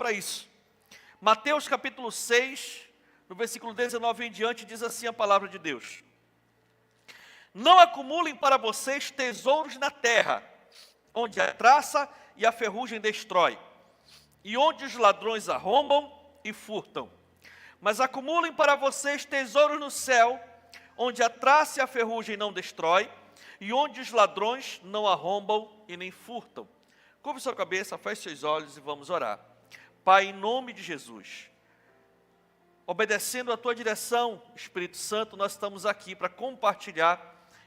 para isso. Mateus capítulo 6, no versículo 19 em diante, diz assim a palavra de Deus: não acumulem para vocês tesouros na terra, onde a traça e a ferrugem destrói, e onde os ladrões arrombam e furtam. Mas acumulem para vocês tesouros no céu, onde a traça e a ferrugem não destrói, e onde os ladrões não arrombam e nem furtam. Curve sua cabeça, feche seus olhos e vamos orar. Pai, em nome de Jesus, obedecendo a tua direção, Espírito Santo, nós estamos aqui para compartilhar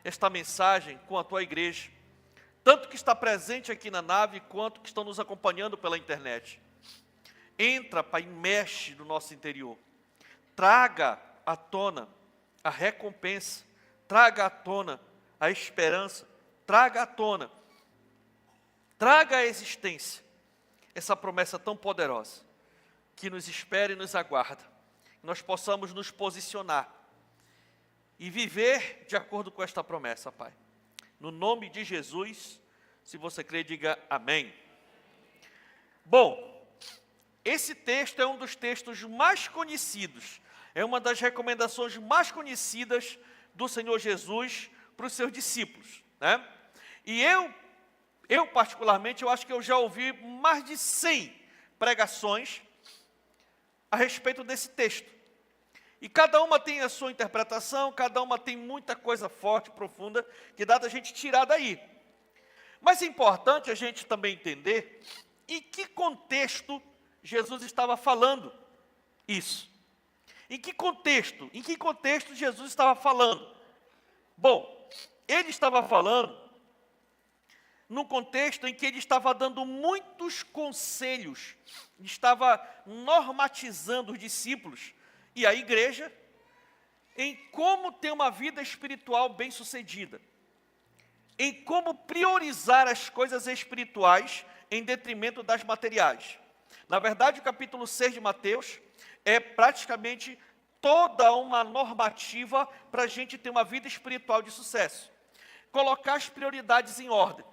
esta mensagem com a tua igreja, tanto que está presente aqui na nave, quanto que estão nos acompanhando pela internet. Entra, Pai, mexe no nosso interior. Traga à tona a recompensa, traga à tona a esperança, traga à tona, traga à existência essa promessa tão poderosa que nos espera e nos aguarda. Nós possamos nos posicionar e viver de acordo com esta promessa, Pai. No nome de Jesus, se você crê, diga amém. Bom, esse texto é um dos textos mais conhecidos, é uma das recomendações mais conhecidas do Senhor Jesus para os seus discípulos, né? E eu particularmente, eu acho que eu já ouvi mais de 100 pregações a respeito desse texto. E cada uma tem a sua interpretação, cada uma tem muita coisa forte, profunda, que dá da gente tirar daí. Mas é importante a gente também entender em que contexto Jesus estava falando isso. Em que contexto Jesus estava falando? Bom, ele estava falando num contexto em que ele estava dando muitos conselhos, estava normatizando os discípulos e a igreja em como ter uma vida espiritual bem-sucedida, em como priorizar as coisas espirituais em detrimento das materiais. Na verdade, o capítulo 6 de Mateus é praticamente toda uma normativa para a gente ter uma vida espiritual de sucesso. Colocar as prioridades em ordem.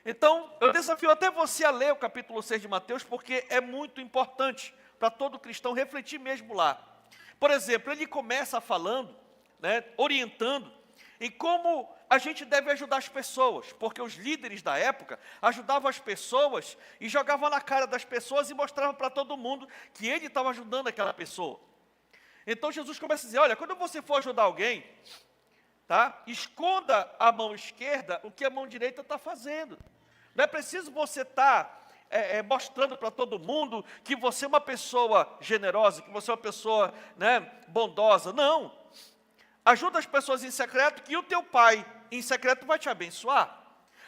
Então, eu desafio até você a ler o capítulo 6 de Mateus, porque é muito importante para todo cristão refletir mesmo lá. Por exemplo, ele começa falando, né, orientando em como a gente deve ajudar as pessoas, porque os líderes da época ajudavam as pessoas e jogavam na cara das pessoas e mostravam para todo mundo que ele estava ajudando aquela pessoa. Então Jesus começa a dizer, olha, quando você for ajudar alguém, tá, esconda a mão esquerda o que a mão direita está fazendo. Não é preciso você estar mostrando para todo mundo que você é uma pessoa generosa, que você é uma pessoa, né, bondosa. Não. Ajuda as pessoas em secreto, que o teu pai em secreto vai te abençoar.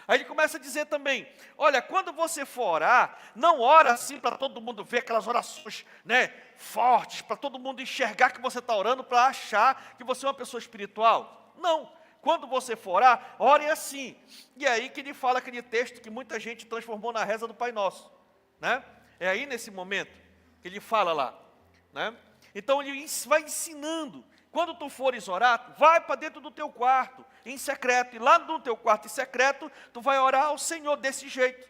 Aí ele começa a dizer também, olha, quando você for orar, não ora assim para todo mundo ver aquelas orações, né, fortes, para todo mundo enxergar que você está orando, para achar que você é uma pessoa espiritual. Não. Quando você for orar, ore assim. E é aí que ele fala aquele texto que muita gente transformou na reza do Pai Nosso, né? É aí nesse momento que ele fala lá, né? Então ele vai ensinando. Quando tu fores orar, vai para dentro do teu quarto, em secreto. E lá no teu quarto em secreto, tu vai orar ao Senhor desse jeito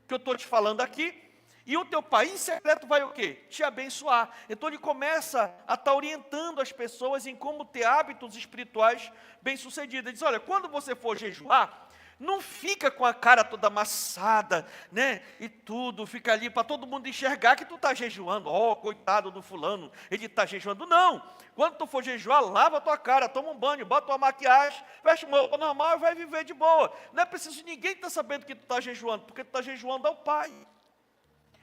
que eu estou te falando aqui. E o teu pai em secreto vai o quê? Te abençoar. Então ele começa a estar orientando as pessoas em como ter hábitos espirituais bem-sucedidos. Ele diz, olha, quando você for jejuar, não fica com a cara toda amassada, né? E tudo, fica ali para todo mundo enxergar que tu está jejuando. Oh, coitado do fulano, ele está jejuando. Não, quando tu for jejuar, lava a tua cara, toma um banho, bota uma maquiagem, veste uma roupa normal e vai viver de boa. Não é preciso ninguém estar sabendo que tu está jejuando, porque tu está jejuando ao Pai.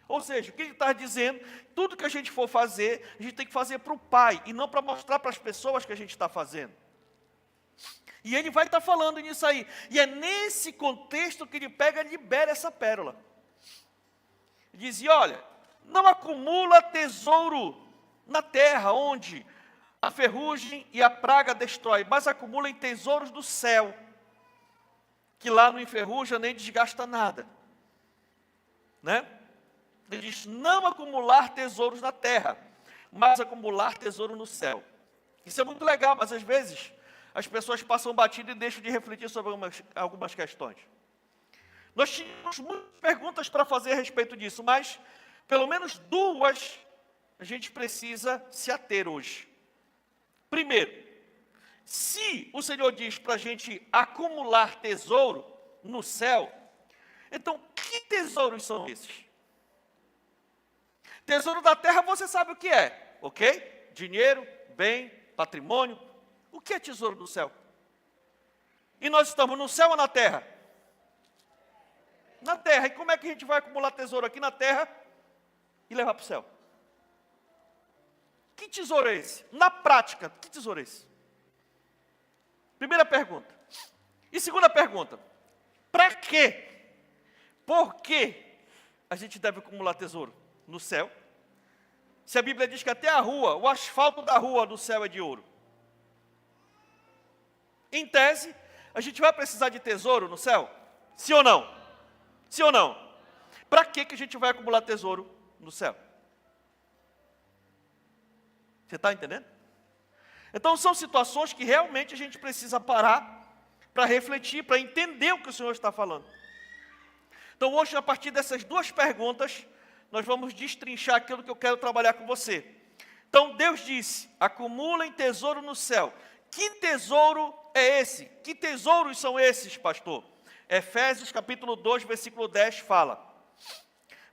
Ou seja, o que ele está dizendo, tudo que a gente for fazer, a gente tem que fazer para o Pai, e não para mostrar para as pessoas que a gente está fazendo. E ele vai estar falando nisso aí. E é nesse contexto que ele pega e libera essa pérola. Ele dizia, olha, não acumula tesouro na terra, onde a ferrugem e a praga destrói, mas acumula em tesouros do céu, que lá não enferruja nem desgasta nada. Né? Ele diz, não acumular tesouros na terra, mas acumular tesouro no céu. Isso é muito legal, mas às vezes as pessoas passam batido e deixam de refletir sobre algumas questões. Nós tínhamos muitas perguntas para fazer a respeito disso, mas Pelo menos duas a gente precisa se ater hoje. Primeiro, se o Senhor diz para a gente acumular tesouro no céu, então que tesouros são esses? Tesouro da terra você sabe o que é, ok? Dinheiro, bem, patrimônio. O que é tesouro do céu? E nós estamos no céu ou na terra? Na terra. E como é que a gente vai acumular tesouro aqui na terra e levar para o céu? Que tesouro é esse? Na prática, que tesouro é esse? Primeira pergunta. E segunda pergunta. Para quê? Por que a gente deve acumular tesouro no céu? Se a Bíblia diz que até a rua, o asfalto da rua do céu é de ouro. Em tese, a gente vai precisar de tesouro no céu? Sim ou não? Sim ou não? Para que a gente vai acumular tesouro no céu? Você está entendendo? Então são situações que realmente a gente precisa parar para refletir, para entender o que o Senhor está falando. Então hoje, a partir dessas duas perguntas, nós vamos destrinchar aquilo que eu quero trabalhar com você. Então Deus disse, acumulem tesouro no céu. Que tesouro é esse? Que tesouros são esses, pastor? Efésios capítulo 2, versículo 10 fala: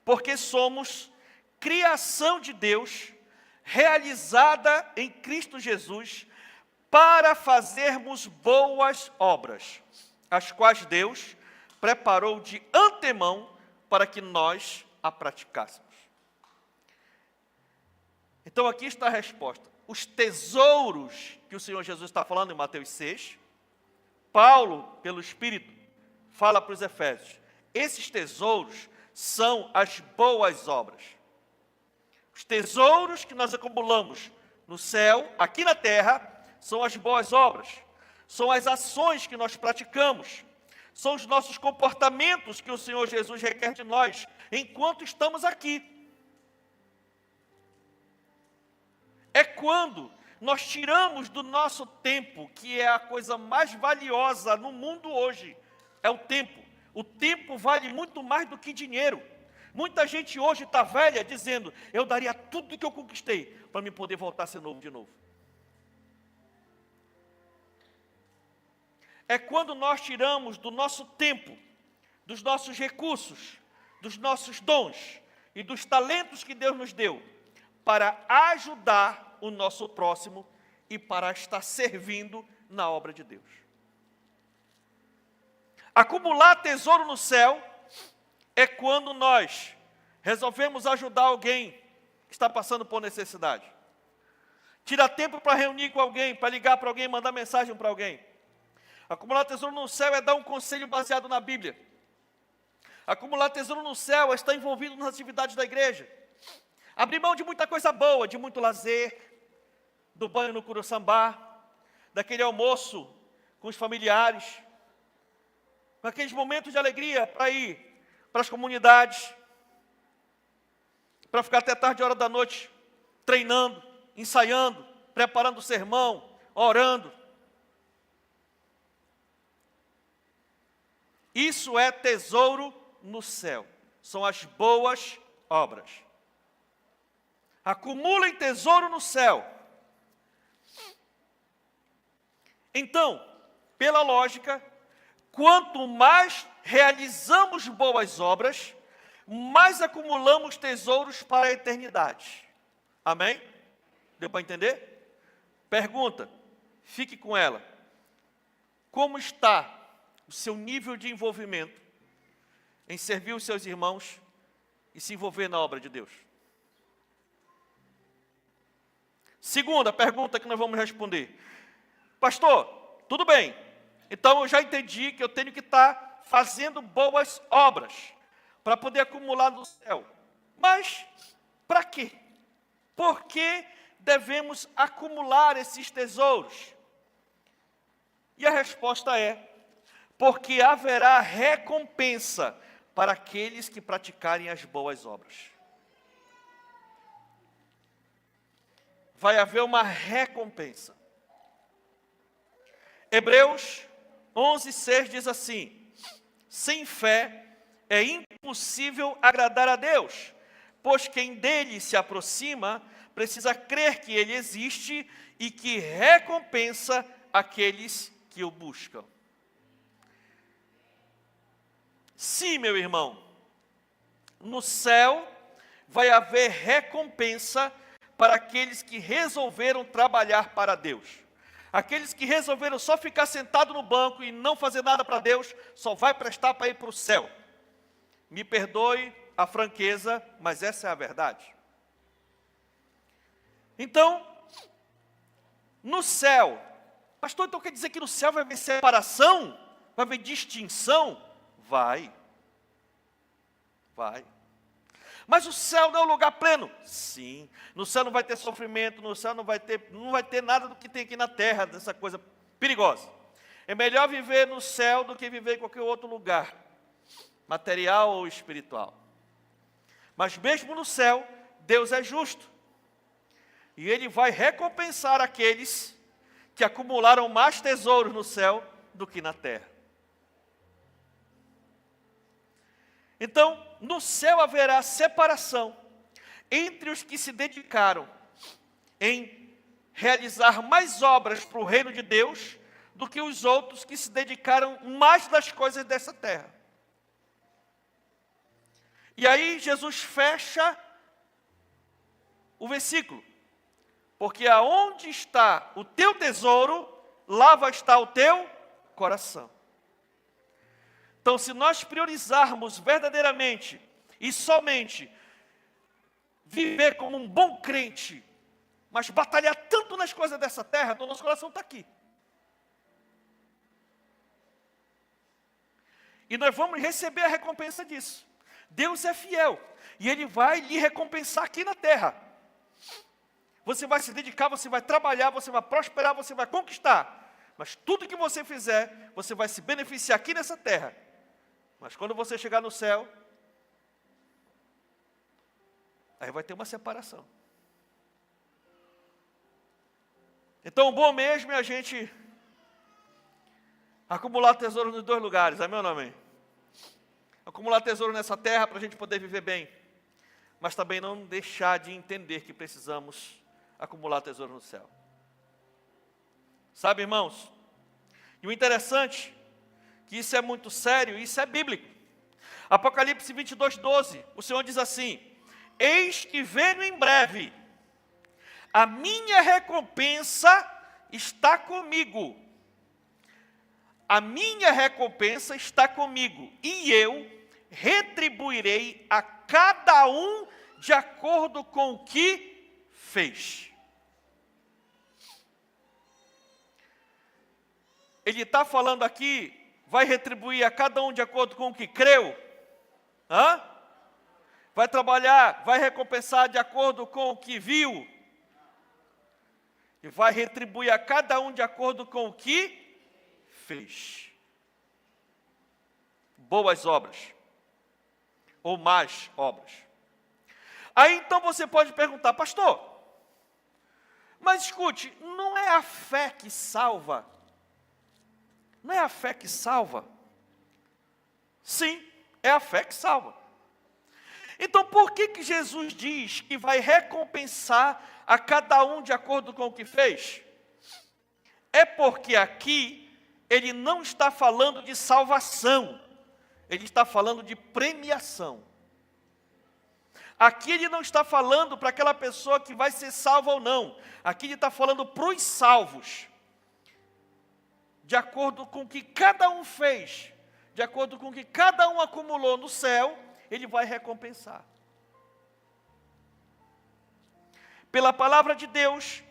porque somos criação de Deus, realizada em Cristo Jesus, para fazermos boas obras, as quais Deus preparou de antemão para que nós a praticássemos. Então aqui está a resposta. Os tesouros que o Senhor Jesus está falando em Mateus 6, Paulo, pelo Espírito, fala para os Efésios. Esses tesouros são as boas obras. Os tesouros que nós acumulamos no céu, aqui na terra, são as boas obras. São as ações que nós praticamos. São os nossos comportamentos que o Senhor Jesus requer de nós, enquanto estamos aqui. É quando nós tiramos do nosso tempo, que é a coisa mais valiosa no mundo hoje, é o tempo. O tempo vale muito mais do que dinheiro. Muita gente hoje está velha dizendo, eu daria tudo que eu conquistei para me poder voltar a ser novo de novo. É quando nós tiramos do nosso tempo, dos nossos recursos, dos nossos dons e dos talentos que Deus nos deu, para ajudar o nosso próximo e para estar servindo na obra de Deus. Acumular tesouro no céu é quando nós resolvemos ajudar alguém que está passando por necessidade. Tirar tempo para reunir com alguém, para ligar para alguém, mandar mensagem para alguém. Acumular tesouro no céu é dar um conselho baseado na Bíblia. Acumular tesouro no céu é estar envolvido nas atividades da igreja. Abrir mão de muita coisa boa, de muito lazer, do banho no Curuçambá, daquele almoço com os familiares, com aqueles momentos de alegria para ir para as comunidades, para ficar até tarde, hora da noite, treinando, ensaiando, preparando o sermão, orando. Isso é tesouro no céu, são as boas obras. Acumulem tesouro no céu. Então, pela lógica, quanto mais realizamos boas obras, mais acumulamos tesouros para a eternidade. Amém? Deu para entender? Pergunta, fique com ela. Como está o seu nível de envolvimento em servir os seus irmãos e se envolver na obra de Deus? Segunda pergunta que nós vamos responder. Pastor, tudo bem. Então eu já entendi que eu tenho que estar fazendo boas obras para poder acumular no céu. Mas para quê? Por que devemos acumular esses tesouros? E a resposta é: porque haverá recompensa para aqueles que praticarem as boas obras. Vai haver uma recompensa. Hebreus 11:6 diz assim: sem fé é impossível agradar a Deus, pois quem dele se aproxima precisa crer que ele existe e que recompensa aqueles que o buscam. Sim, meu irmão, no céu vai haver recompensa para aqueles que resolveram trabalhar para Deus. Aqueles que resolveram só ficar sentado no banco e não fazer nada para Deus, só vai prestar para ir para o céu. Me perdoe a franqueza, mas essa é a verdade. Então, no céu, pastor, então quer dizer que no céu vai haver separação? Vai haver distinção? Vai. Mas o céu não é um lugar pleno? Sim. No céu não vai ter sofrimento, no céu não vai ter nada do que tem aqui na terra, dessa coisa perigosa. É melhor viver no céu do que viver em qualquer outro lugar, material ou espiritual. Mas mesmo no céu, Deus é justo. E Ele vai recompensar aqueles que acumularam mais tesouros no céu do que na terra. Então, no céu haverá separação entre os que se dedicaram em realizar mais obras para o reino de Deus do que os outros que se dedicaram mais das coisas dessa terra. E aí Jesus fecha o versículo, porque aonde está o teu tesouro, lá vai estar o teu coração. Então, se nós priorizarmos verdadeiramente e somente viver como um bom crente, mas batalhar tanto nas coisas dessa terra, então nosso coração está aqui. E nós vamos receber a recompensa disso. Deus é fiel e Ele vai lhe recompensar aqui na terra. Você vai se dedicar, você vai trabalhar, você vai prosperar, você vai conquistar. Mas tudo que você fizer, você vai se beneficiar aqui nessa terra. Mas quando você chegar no céu, aí vai ter uma separação. Então o bom mesmo é a gente acumular tesouro nos dois lugares, amém ou não amém? Acumular tesouro nessa terra para a gente poder viver bem, mas também não deixar de entender que precisamos acumular tesouro no céu. Sabe, irmãos? E o interessante, que isso é muito sério, isso é bíblico. Apocalipse 22:12, o Senhor diz assim: eis que venho em breve, a minha recompensa está comigo. A minha recompensa está comigo, e eu retribuirei a cada um de acordo com o que fez. Ele está falando aqui, vai retribuir a cada um de acordo com o que creu? Vai trabalhar, vai recompensar de acordo com o que viu? E vai retribuir a cada um de acordo com o que fez. Boas obras. Ou más obras. Aí então você pode perguntar, pastor, mas escute, não é a fé que salva? Não é a fé que salva? Sim, é a fé que salva. Então por que Jesus diz que vai recompensar a cada um de acordo com o que fez? É porque aqui ele não está falando de salvação, ele está falando de premiação. Aqui ele não está falando para aquela pessoa que vai ser salva ou não, aqui ele está falando para os salvos. De acordo com o que cada um fez, de acordo com o que cada um acumulou no céu, ele vai recompensar. Pela palavra de Deus,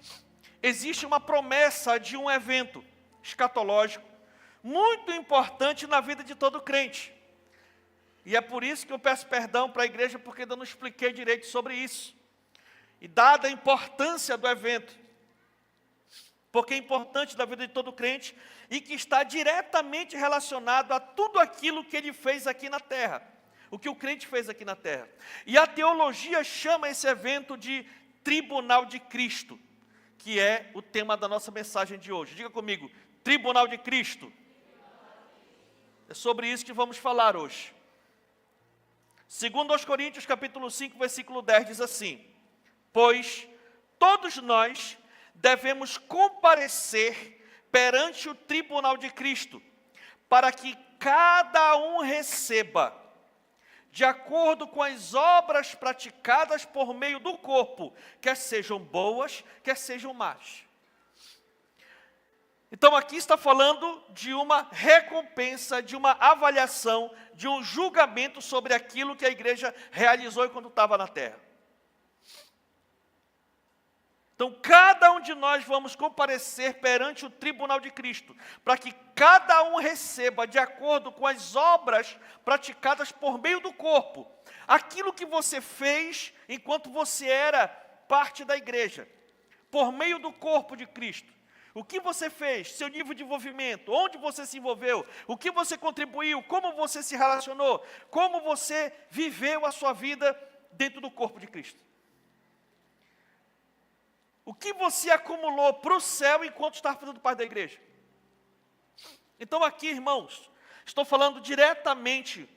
existe uma promessa de um evento escatológico muito importante na vida de todo crente. E é por isso que eu peço perdão para a igreja, porque ainda não expliquei direito sobre isso. E dada a importância do evento, porque é importante da vida de todo crente e que está diretamente relacionado a tudo aquilo que ele fez aqui na terra, o que o crente fez aqui na terra. E a teologia chama esse evento de Tribunal de Cristo, que é o tema da nossa mensagem de hoje. Diga comigo, Tribunal de Cristo. É sobre isso que vamos falar hoje. Segundo aos Coríntios, capítulo 5, versículo 10, diz assim: pois todos nós devemos comparecer perante o tribunal de Cristo, para que cada um receba, de acordo com as obras praticadas por meio do corpo, quer sejam boas, quer sejam más. Então aqui está falando de uma recompensa, de uma avaliação, de um julgamento sobre aquilo que a igreja realizou enquanto estava na terra. Então cada um de nós vamos comparecer perante o tribunal de Cristo, para que cada um receba, de acordo com as obras praticadas por meio do corpo, aquilo que você fez enquanto você era parte da igreja, por meio do corpo de Cristo. O que você fez, seu nível de envolvimento, onde você se envolveu, o que você contribuiu, como você se relacionou, como você viveu a sua vida dentro do corpo de Cristo. O que você acumulou para o céu enquanto estava fazendo parte da igreja. Então aqui, irmãos, estou falando diretamente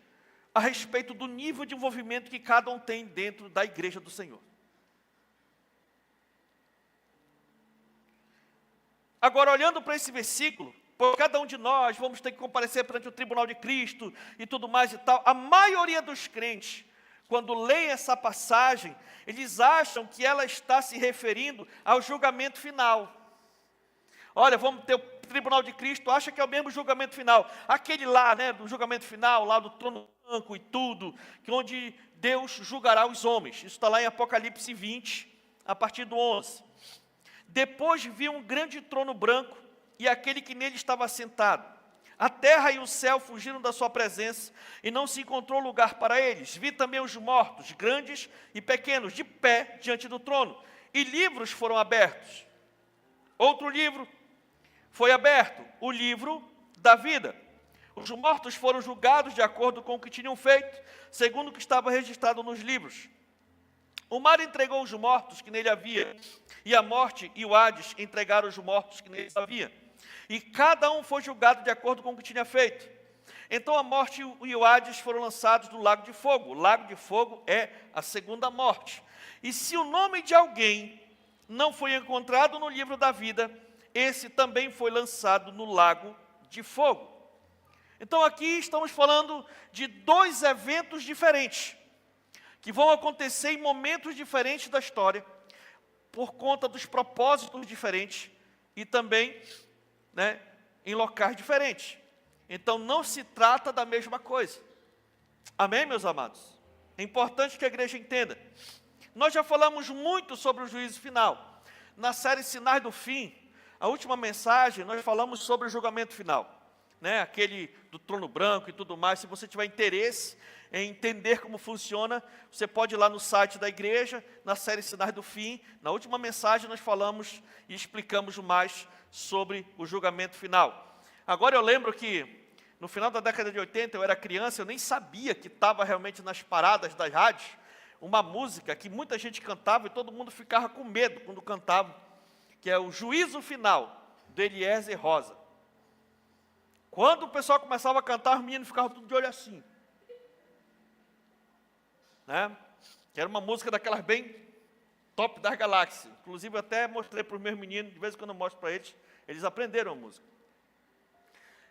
a respeito do nível de envolvimento que cada um tem dentro da igreja do Senhor. Agora, olhando para esse versículo, por cada um de nós vamos ter que comparecer perante o tribunal de Cristo e tudo mais e tal. A maioria dos crentes, quando leem essa passagem, eles acham que ela está se referindo ao julgamento final. Olha, vamos ter o tribunal de Cristo, acha que é o mesmo julgamento final. Aquele lá, né, do julgamento final, lá do trono branco e tudo, que onde Deus julgará os homens. Isso está lá em Apocalipse 20, a partir do 11. Depois vi um grande trono branco e aquele que nele estava sentado. A terra e o céu fugiram da sua presença e não se encontrou lugar para eles. Vi também os mortos, grandes e pequenos, de pé diante do trono. E livros foram abertos. Outro livro foi aberto, o livro da vida. Os mortos foram julgados de acordo com o que tinham feito, segundo o que estava registrado nos livros. O mar entregou os mortos que nele havia, e a morte e o Hades entregaram os mortos que nele havia. E cada um foi julgado de acordo com o que tinha feito. Então a morte e o Hades foram lançados no lago de fogo. O lago de fogo é a segunda morte. E se o nome de alguém não foi encontrado no livro da vida, esse também foi lançado no lago de fogo. Então aqui estamos falando de dois eventos diferentes, que vão acontecer em momentos diferentes da história, por conta dos propósitos diferentes e também, né, em locais diferentes. Então não se trata da mesma coisa. Amém, meus amados? É importante que a igreja entenda. Nós já falamos muito sobre o juízo final. Na série Sinais do Fim, a última mensagem, nós falamos sobre o julgamento final, né, aquele do trono branco e tudo mais. Se você tiver interesse em entender como funciona, você pode ir lá no site da igreja, na série Sinais do Fim. Na última mensagem nós falamos e explicamos mais sobre o julgamento final. Agora eu lembro que no final da década de 80, eu era criança, eu nem sabia que estava realmente nas paradas das rádios uma música que muita gente cantava e todo mundo ficava com medo quando cantava, que é o Juízo Final, do Eliezer Rosa. Quando o pessoal começava a cantar, os meninos ficavam tudo de olho assim, né? Que era uma música daquelas bem top das galáxias. Inclusive, eu até mostrei para os meus meninos, de vez em quando eu mostro para eles, eles aprenderam a música.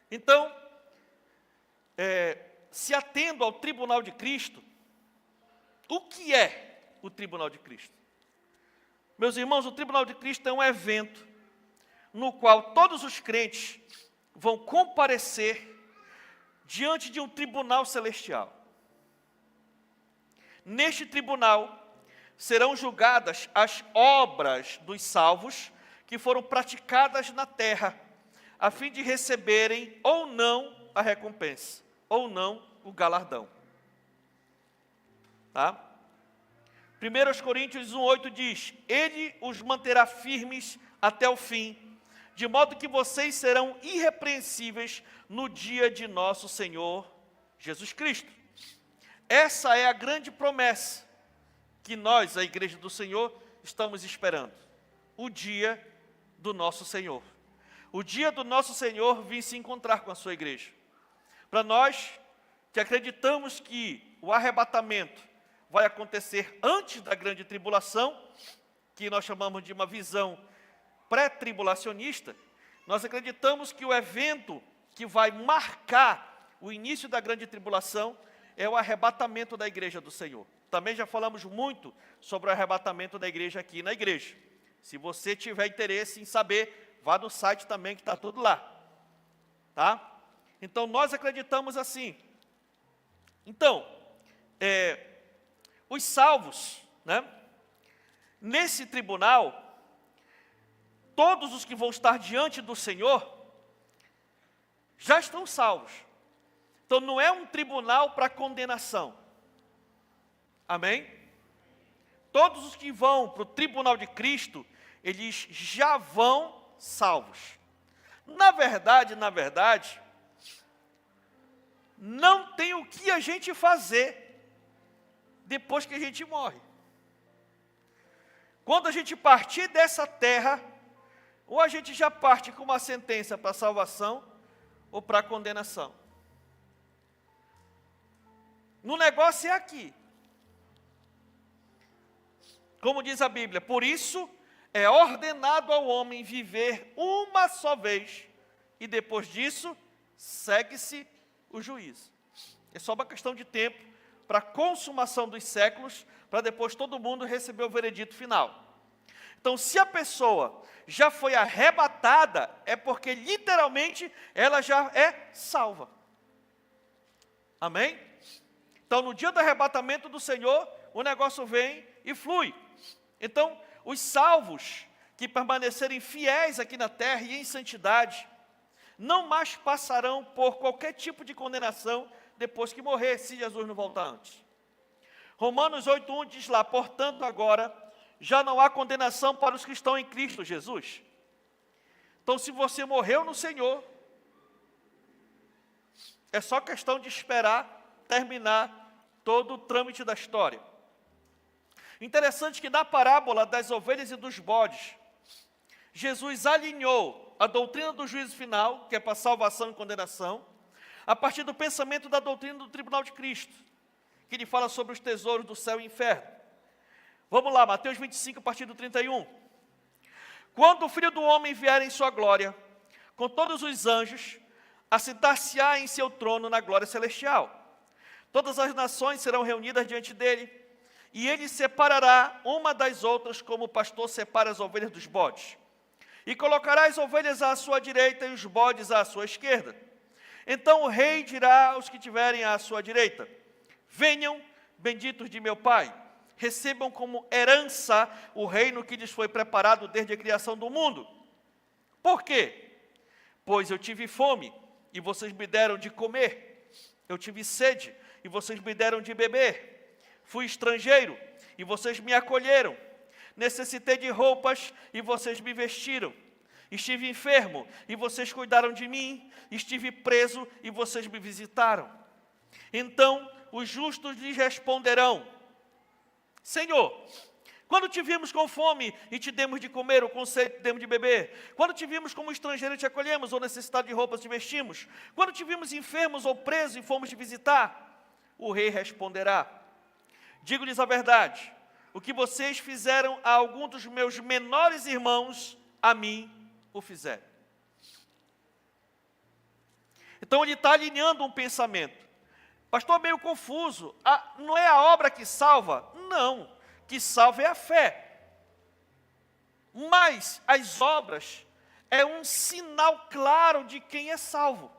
Então, se atendo ao tribunal de Cristo, o que é o tribunal de Cristo? Meus irmãos, o tribunal de Cristo é um evento no qual todos os crentes vão comparecer diante de um tribunal celestial. Neste tribunal serão julgadas as obras dos salvos que foram praticadas na terra, a fim de receberem ou não a recompensa, ou não o galardão. Tá? 1 Coríntios 1,8 diz: Ele os manterá firmes até o fim, de modo que vocês serão irrepreensíveis no dia de nosso Senhor Jesus Cristo. Essa é a grande promessa que nós, a igreja do Senhor, estamos esperando. O dia do nosso Senhor. O dia do nosso Senhor vir se encontrar com a sua igreja. Para nós, que acreditamos que o arrebatamento vai acontecer antes da grande tribulação, que nós chamamos de uma visão pré-tribulacionista, nós acreditamos que o evento que vai marcar o início da grande tribulação é o arrebatamento da igreja do Senhor. Também já falamos muito sobre o arrebatamento da igreja aqui na igreja. Se você tiver interesse em saber, vá no site também que está tudo lá. Tá? Então, nós acreditamos assim. Então, os salvos, né? Nesse tribunal, todos os que vão estar diante do Senhor já estão salvos. Então não é um tribunal para condenação. Amém? Todos os que vão para o tribunal de Cristo, eles já vão salvos. Na verdade, não tem o que a gente fazer depois que a gente morre. Quando a gente partir dessa terra, ou a gente já parte com uma sentença para salvação, ou para condenação. No negócio é aqui. Como diz a Bíblia, por isso é ordenado ao homem viver uma só vez, e depois disso, segue-se o juízo. É só uma questão de tempo para a consumação dos séculos, para depois todo mundo receber o veredito final. Então, se a pessoa já foi arrebatada, é porque literalmente ela já é salva. Amém? Então, no dia do arrebatamento do Senhor, o negócio vem e flui. Então, os salvos que permanecerem fiéis aqui na terra e em santidade, não mais passarão por qualquer tipo de condenação depois que morrer, se Jesus não voltar antes. Romanos 8:1 diz lá, portanto agora, já não há condenação para os que estão em Cristo Jesus. Então, se você morreu no Senhor, é só questão de esperar terminar todo o trâmite da história. Interessante que na parábola das ovelhas e dos bodes, Jesus alinhou a doutrina do juízo final, que é para salvação e condenação, a partir do pensamento da doutrina do tribunal de Cristo, que ele fala sobre os tesouros do céu e inferno. Vamos lá, Mateus 25, a partir do 31. Quando o Filho do Homem vier em sua glória, com todos os anjos, assentar-se-á em seu trono na glória celestial. Todas as nações serão reunidas diante dele, e ele separará uma das outras, como o pastor separa as ovelhas dos bodes. E colocará as ovelhas à sua direita e os bodes à sua esquerda. Então o rei dirá aos que tiverem à sua direita, venham, benditos de meu Pai, recebam como herança o reino que lhes foi preparado desde a criação do mundo. Por quê? Pois eu tive fome, e vocês me deram de comer. Eu tive sede, e vocês me deram de beber. Fui estrangeiro, e vocês me acolheram. Necessitei de roupas, e vocês me vestiram. Estive enfermo, e vocês cuidaram de mim. Estive preso, e vocês me visitaram. Então os justos lhes responderão, Senhor, quando te vimos com fome e te demos de comer, ou com sede te demos de beber? Quando te vimos como estrangeiro e te acolhemos, ou necessitado de roupas te vestimos? Quando te vimos enfermos ou presos e fomos te visitar? O rei responderá, digo-lhes a verdade, o que vocês fizeram a algum dos meus menores irmãos, a mim o fizeram. Então ele está alinhando um pensamento. Pastor, meio confuso. Não é a obra que salva? Não. Que salva é a fé. Mas as obras é um sinal claro de quem é salvo.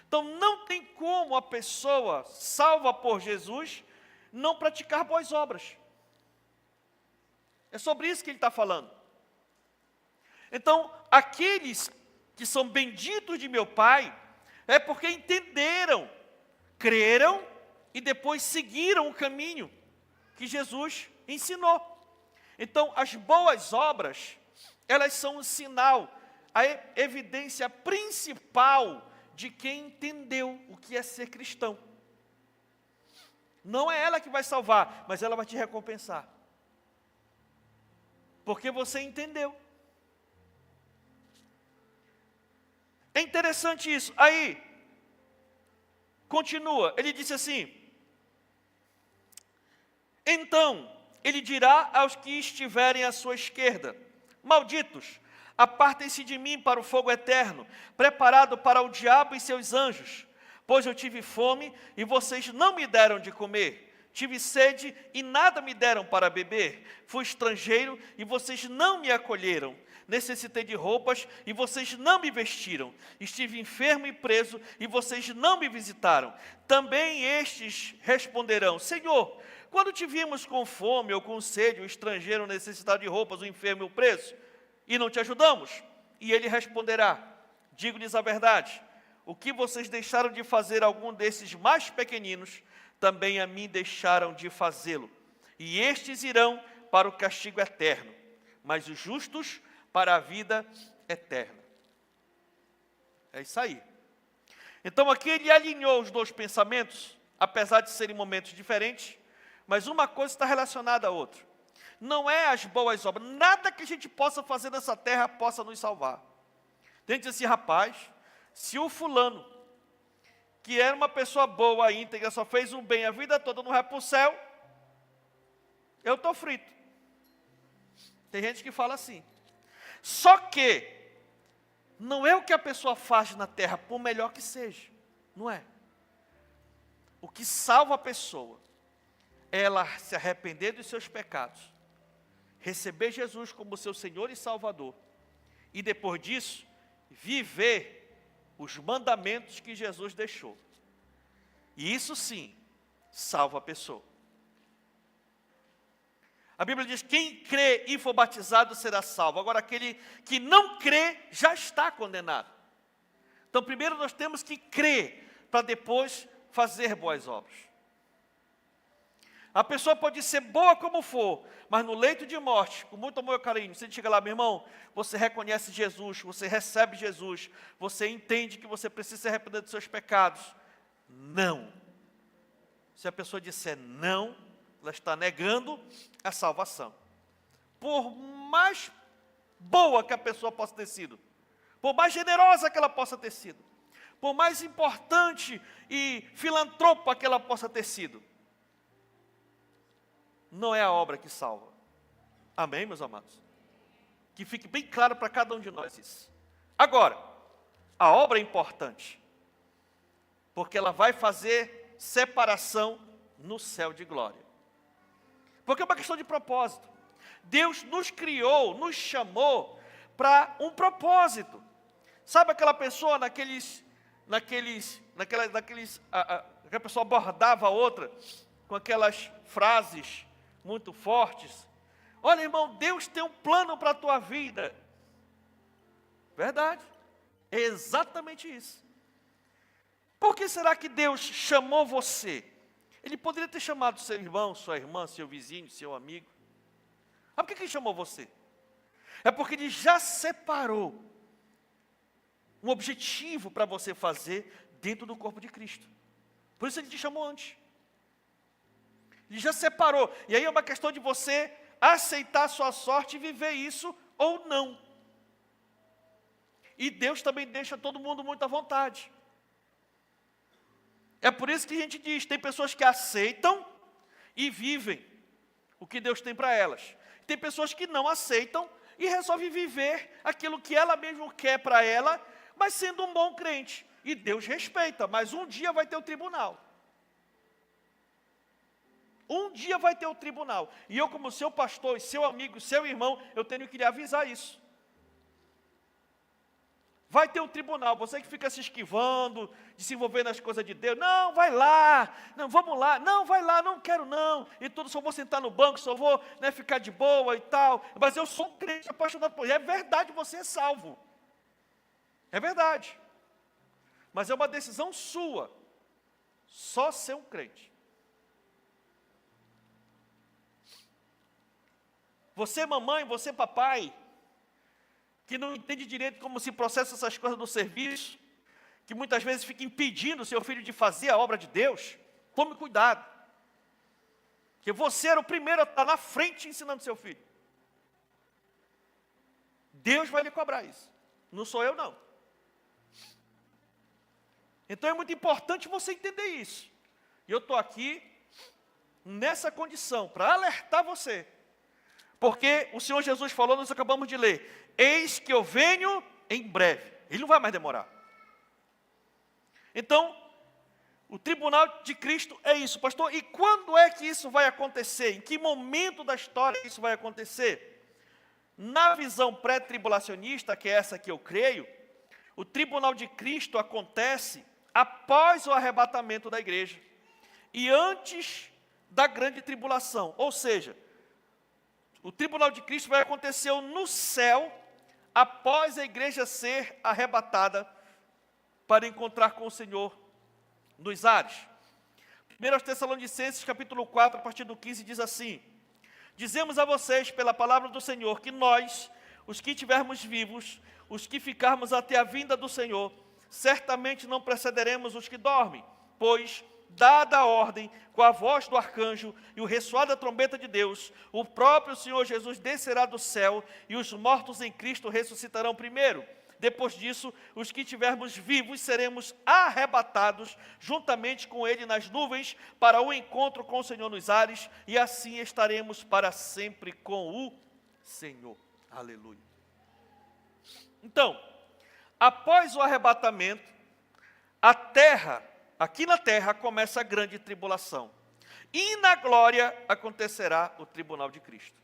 Então não tem como a pessoa salva por Jesus não praticar boas obras. É sobre isso que ele está falando. Então, aqueles que são benditos de meu Pai, é porque entenderam, creram e depois seguiram o caminho que Jesus ensinou. Então, as boas obras, elas são um sinal, a evidência principal de quem entendeu o que é ser cristão. Não é ela que vai salvar, mas ela vai te recompensar. Porque você entendeu. É interessante isso. Aí, Continua, ele disse assim: então ele dirá aos que estiverem à sua esquerda: malditos, apartem-se de mim para o fogo eterno, preparado para o diabo e seus anjos. Pois eu tive fome e vocês não me deram de comer. Tive sede e nada me deram para beber. Fui estrangeiro e vocês não me acolheram. Necessitei de roupas e vocês não me vestiram. Estive enfermo e preso e vocês não me visitaram. Também estes responderão: Senhor, quando te vimos com fome ou com sede, o estrangeiro necessitado de roupas, o enfermo e o preso, e não te ajudamos? E ele responderá: digo-lhes a verdade, o que vocês deixaram de fazer a algum desses mais pequeninos, também a mim deixaram de fazê-lo. E estes irão para o castigo eterno, mas os justos para a vida eterna. É isso aí. Então aqui ele alinhou os dois pensamentos, apesar de serem momentos diferentes, mas uma coisa está relacionada à outra. Não é as boas obras, nada que a gente possa fazer nessa terra possa nos salvar. Tem que dizer assim: rapaz, se o fulano, que era uma pessoa boa, íntegra, só fez um bem a vida toda, não vai para o céu, eu estou frito. Tem gente que fala assim. Só que não é o que a pessoa faz na terra, por melhor que seja, não é. O que salva a pessoa é ela se arrepender dos seus pecados, receber Jesus como seu Senhor e Salvador, e depois disso, viver os mandamentos que Jesus deixou. E isso sim, salva a pessoa. A Bíblia diz: quem crê e for batizado será salvo. Agora, aquele que não crê já está condenado. Então, primeiro nós temos que crer, para depois fazer boas obras. A pessoa pode ser boa como for, mas no leito de morte, com muito amor e carinho, você chega lá: meu irmão, você reconhece Jesus, você recebe Jesus, você entende que você precisa se arrepender dos seus pecados. Não. Se a pessoa disser não, ela está negando a salvação. Por mais boa que a pessoa possa ter sido, por mais generosa que ela possa ter sido, por mais importante e filantropa que ela possa ter sido, não é a obra que salva. Amém, meus amados? Que fique bem claro para cada um de nós isso. Agora, a obra é importante, porque ela vai fazer separação no céu de glória. Porque é uma questão de propósito. Deus nos criou, nos chamou para um propósito. Sabe aquela pessoa aquela pessoa abordava a outra com aquelas frases muito fortes? Olha, irmão, Deus tem um plano para a tua vida. Verdade. É exatamente isso. Por que será que Deus chamou você? Ele poderia ter chamado seu irmão, sua irmã, seu vizinho, seu amigo. Mas por que Ele chamou você? É porque Ele já separou um objetivo para você fazer dentro do corpo de Cristo. Por isso Ele te chamou antes. Ele já separou. E aí é uma questão de você aceitar a sua sorte e viver isso ou não. E Deus também deixa todo mundo muito à vontade. É por isso que a gente diz, tem pessoas que aceitam e vivem o que Deus tem para elas. Tem pessoas que não aceitam e resolvem viver aquilo que ela mesma quer para ela, mas sendo um bom crente. E Deus respeita, mas um dia vai ter o tribunal. Um dia vai ter o tribunal. E eu, como seu pastor, seu amigo, seu irmão, eu tenho que lhe avisar isso. Vai ter um tribunal. Você que fica se esquivando, de se envolver nas coisas de Deus. Não, vai lá. Não, vamos lá. Não, vai lá, não quero não. E tudo, só vou sentar no banco, só vou ficar de boa e tal. Mas eu sou um crente apaixonado por ele. É verdade, você é salvo. É verdade. Mas é uma decisão sua. Só ser um crente. Você, mamãe, você, papai, que não entende direito como se processa essas coisas do serviço, que muitas vezes fica impedindo o seu filho de fazer a obra de Deus, tome cuidado. Porque você era o primeiro a estar na frente ensinando seu filho. Deus vai lhe cobrar isso. Não sou eu, não. Então é muito importante você entender isso. E eu estou aqui nessa condição para alertar você. Porque o Senhor Jesus falou, nós acabamos de ler, eis que eu venho em breve. Ele não vai mais demorar. Então, o tribunal de Cristo é isso, pastor. E quando é que isso vai acontecer? Em que momento da história isso vai acontecer? Na visão pré-tribulacionista, que é essa que eu creio, o tribunal de Cristo acontece após o arrebatamento da igreja e antes da grande tribulação. Ou seja, o tribunal de Cristo vai acontecer no céu após a igreja ser arrebatada para encontrar com o Senhor nos ares. 1 Tessalonicenses capítulo 4, a partir do 15, diz assim: dizemos a vocês, pela palavra do Senhor, que nós, os que estivermos vivos, os que ficarmos até a vinda do Senhor, certamente não precederemos os que dormem, pois, dada a ordem, com a voz do arcanjo e o ressoar da trombeta de Deus, o próprio Senhor Jesus descerá do céu e os mortos em Cristo ressuscitarão primeiro. Depois disso, os que estivermos vivos seremos arrebatados juntamente com Ele nas nuvens para o encontro com o Senhor nos ares, e assim estaremos para sempre com o Senhor. Aleluia. Então, após o arrebatamento, a terra, aqui na terra, começa a grande tribulação. E na glória acontecerá o tribunal de Cristo.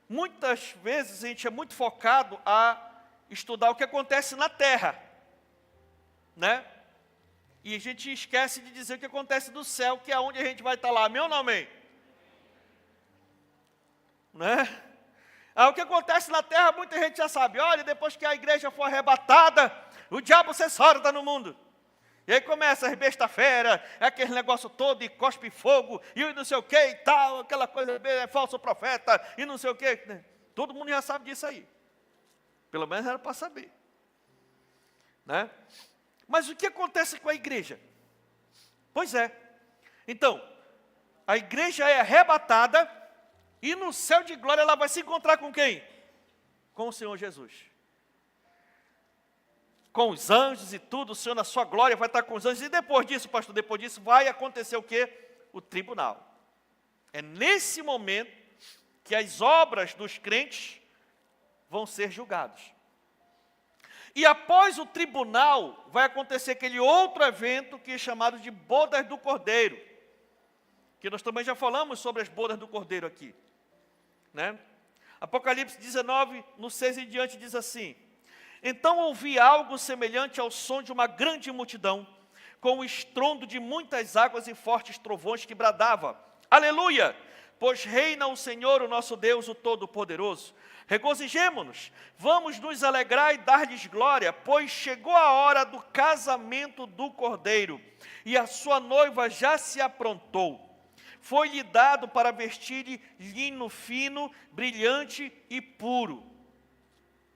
Muitas vezes a gente é muito focado a estudar o que acontece na terra, né? E a gente esquece de dizer o que acontece no céu, que é onde a gente vai estar lá. Amém ou não amém? Né? O que acontece na terra, muita gente já sabe. Olha, depois que a igreja for arrebatada, o diabo cessora no mundo. E aí começa as besta-fera, aquele negócio todo, e cospe fogo, e não sei o que e tal, aquela coisa, é falso profeta, e não sei o que. Todo mundo já sabe disso aí. Pelo menos era para saber. Né? Mas o que acontece com a igreja? Pois é. Então, a igreja é arrebatada, e no céu de glória ela vai se encontrar com quem? Com o Senhor Jesus. Com os anjos e tudo, o Senhor na sua glória vai estar com os anjos. E depois disso, pastor, depois disso vai acontecer o quê? O tribunal. É nesse momento que as obras dos crentes vão ser julgados. E após o tribunal, vai acontecer aquele outro evento que é chamado de bodas do Cordeiro. Que nós também já falamos sobre as bodas do Cordeiro aqui. Né? Apocalipse 19, no 6 em diante, diz assim: então ouvi algo semelhante ao som de uma grande multidão, com o estrondo de muitas águas e fortes trovões que bradava: aleluia! Pois reina o Senhor, o nosso Deus, o Todo-Poderoso. Regozijemo-nos, vamos nos alegrar e dar-lhes glória, pois chegou a hora do casamento do Cordeiro, e a sua noiva já se aprontou. Foi-lhe dado para vestir linho fino, brilhante e puro.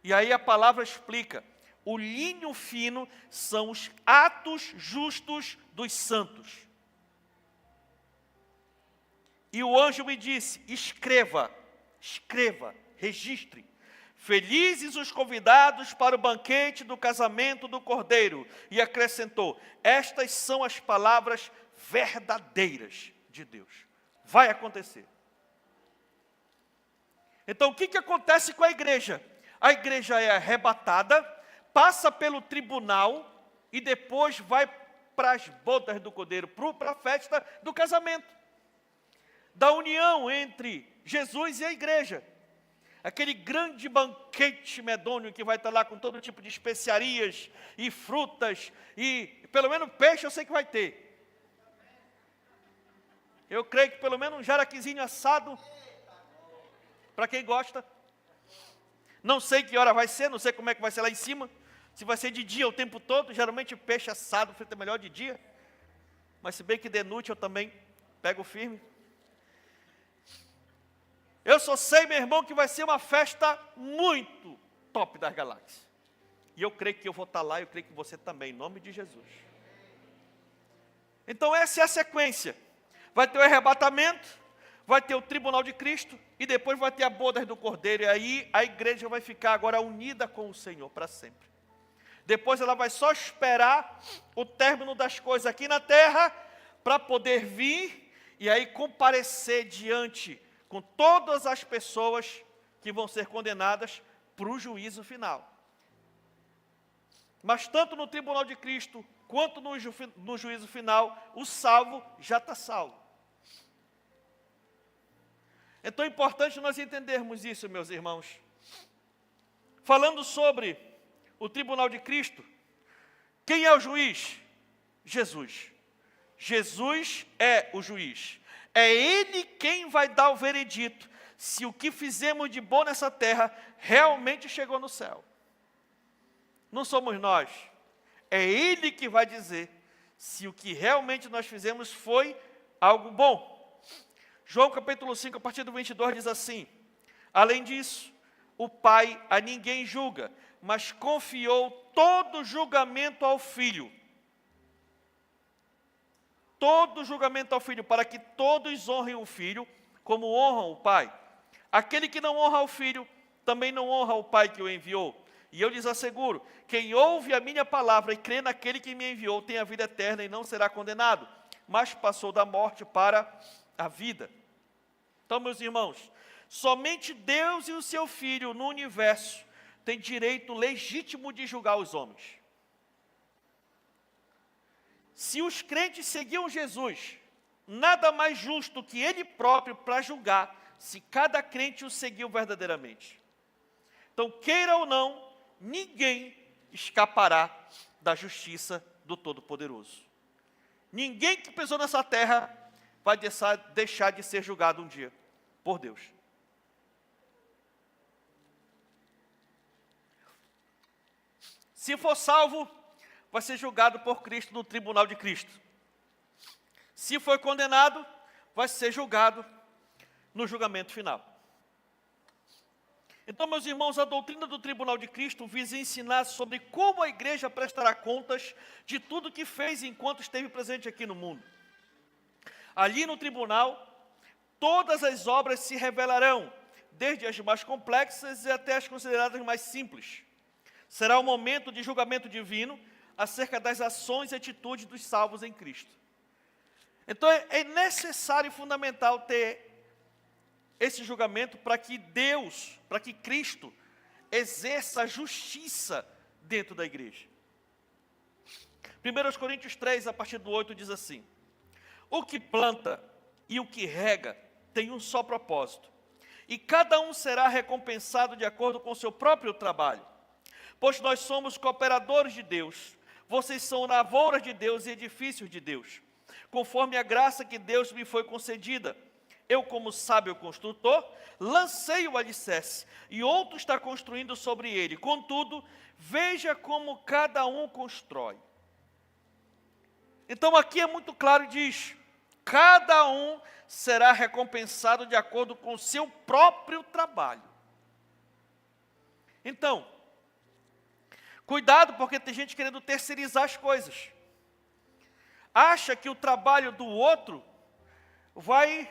E aí a palavra explica, o linho fino são os atos justos dos santos. E o anjo me disse, escreva, registre. Felizes os convidados para o banquete do casamento do Cordeiro. E acrescentou, estas são as palavras verdadeiras de Deus. Vai acontecer. Então o que acontece com a igreja? A igreja é arrebatada, passa pelo tribunal e depois vai para as bodas do Cordeiro, para a festa do casamento. Da união entre Jesus e a igreja. Aquele grande banquete medonho que vai estar lá com todo tipo de especiarias e frutas e pelo menos peixe eu sei que vai ter. Eu creio que pelo menos um jaraquizinho assado, para quem gosta. Não sei que hora vai ser, não sei como é que vai ser lá em cima. Se vai ser de dia o tempo todo, geralmente peixe assado frito é melhor de dia. Mas se bem que de noite eu também pego firme. Eu só sei, meu irmão, que vai ser uma festa muito top das galáxias. E eu creio que eu vou estar lá, eu creio que você também, em nome de Jesus. Então essa é a sequência. Vai ter o arrebatamento, vai ter o tribunal de Cristo, e depois vai ter a bodas do Cordeiro, e aí a igreja vai ficar agora unida com o Senhor para sempre. Depois ela vai só esperar o término das coisas aqui na terra para poder vir e aí comparecer diante com todas as pessoas que vão ser condenadas para o juízo final. Mas tanto no tribunal de Cristo, quanto no juízo final, o salvo já está salvo. Então é importante nós entendermos isso, meus irmãos. Falando sobre o tribunal de Cristo, quem é o juiz? Jesus. Jesus é o juiz. É Ele quem vai dar o veredito se o que fizemos de bom nessa terra realmente chegou no céu. Não somos nós. É Ele que vai dizer se o que realmente nós fizemos foi algo bom. João capítulo 5, a partir do 22, diz assim: além disso, o Pai a ninguém julga, mas confiou todo julgamento ao Filho. Todo julgamento ao Filho, para que todos honrem o Filho, como honram o Pai. Aquele que não honra o Filho, também não honra o Pai que o enviou. E eu lhes asseguro, quem ouve a minha palavra e crê naquele que me enviou, tem a vida eterna e não será condenado, mas passou da morte para a vida. Então, meus irmãos, somente Deus e o seu Filho no universo têm direito legítimo de julgar os homens. Se os crentes seguiam Jesus, nada mais justo que Ele próprio para julgar se cada crente o seguiu verdadeiramente. Então, queira ou não, ninguém escapará da justiça do Todo-Poderoso. Ninguém que pisou nessa terra vai deixar de ser julgado um dia por Deus. Se for salvo, vai ser julgado por Cristo no tribunal de Cristo. Se for condenado, vai ser julgado no julgamento final. Então, meus irmãos, a doutrina do tribunal de Cristo visa ensinar sobre como a igreja prestará contas de tudo que fez enquanto esteve presente aqui no mundo. Ali no tribunal, todas as obras se revelarão, desde as mais complexas até as consideradas mais simples. Será o momento de julgamento divino acerca das ações e atitudes dos salvos em Cristo. Então é necessário e fundamental ter esse julgamento para que Deus, para que Cristo exerça a justiça dentro da igreja. 1 Coríntios 3, a partir do 8, diz assim: o que planta e o que rega tem um só propósito, e cada um será recompensado de acordo com o seu próprio trabalho. Pois nós somos cooperadores de Deus, vocês são lavouras de Deus e edifícios de Deus, conforme a graça que Deus me foi concedida. Eu, como sábio construtor, lancei o alicerce, e outro está construindo sobre ele. Contudo, veja como cada um constrói. Então aqui é muito claro, diz: cada um será recompensado de acordo com o seu próprio trabalho. Então, cuidado, porque tem gente querendo terceirizar as coisas. Acha que o trabalho do outro vai